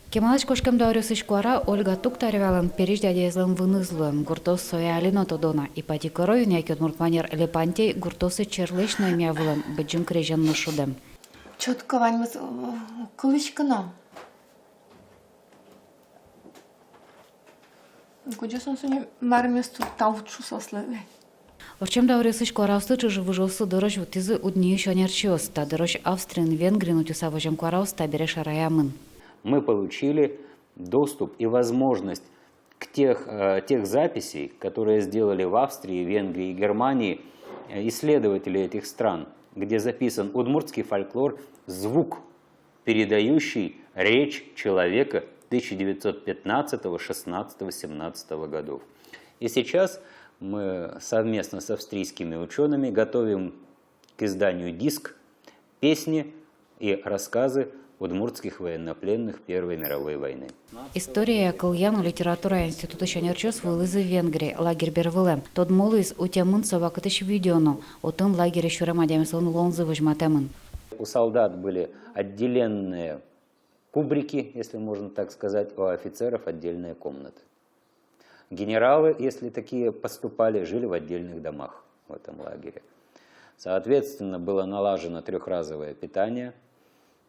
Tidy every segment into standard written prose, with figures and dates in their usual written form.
Кемалаш кошкам даурюс ишкуара Ольга Туктаревалан переждядезлым вынызлым гуртос соялино тодона и пати коровин яки отмуртманер Лепантей гуртосы черлышно имявылым быджим крежен нушудем. Чотко ваньмыз кылышкына. Кудесон соня марместу тавчу сослы. Орчем даурюс ишкуара устычы выжосу дорож вутизы удни еще нерчиос, та дорож Австрин Венгрин утюса вожем куараус табереш араямын. Мы получили доступ и возможность к тех записей, которые сделали в Австрии, Венгрии и Германии исследователи этих стран, где записан удмуртский фольклор, звук, передающий речь человека 1915, 16, 17 годов. И сейчас мы совместно с австрийскими учеными готовим к изданию диск песни и рассказы удмуртских военнопленных Первой мировой войны. История кыльяну литература института шанерчос вылызы Венгрии, лагерь Бервылем. Тот молыз утямын совакытыш видеону, отын лагерь шурамадямсон лонзы выжматемын. У солдат были отделенные кубрики, если можно так сказать, у офицеров отдельные комнаты. Генералы, если такие поступали, жили в отдельных домах в этом лагере. Соответственно, было налажено трехразовое питание.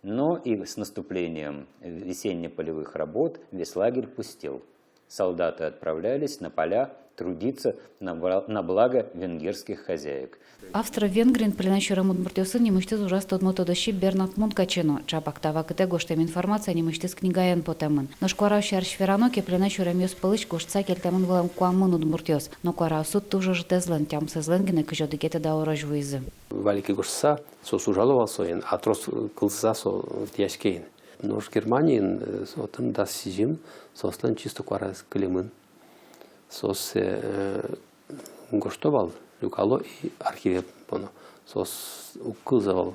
Но и с наступлением весенне-полевых работ весь лагерь пустел. Солдаты отправлялись на поля трудиться на благо венгерских хозяек. Австро-Венгрин пленащурам удмуртиосын немыштыз ужаст отмотодощи Бернат Мункачено. Чапактава кыте гоштем информация немыштыз книгаен потемын. Но шкуарауш аршфераноке пленащурам ёс пылыч гоштца келтемын вылам куамын удмуртиос. Но куараусут тужа жтезлен, тям сезленгене кыжодыгете да орож вуизы. Валики гоштца со сужаловал соен, а трос кылса со тяжкейн. Но в Германии сотын да сижим, сослен чисто куарас клемын. Сос гоштовал люкало и архиве поно. Сос укылзавал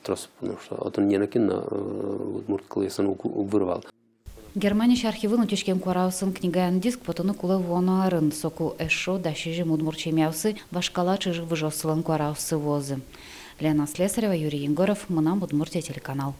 трос, потому что отын ненакин удмурт кылысын вырвал. Германия архивын утешкен куараусын книгаян диск потыны кулы воно арын, соку эшо да шижим удмуртче мяусы, вашкала чижы выжосылын куараусы возы. Лена Слесарева, Юрий Егоров, Мунам Удмуртия телеканал.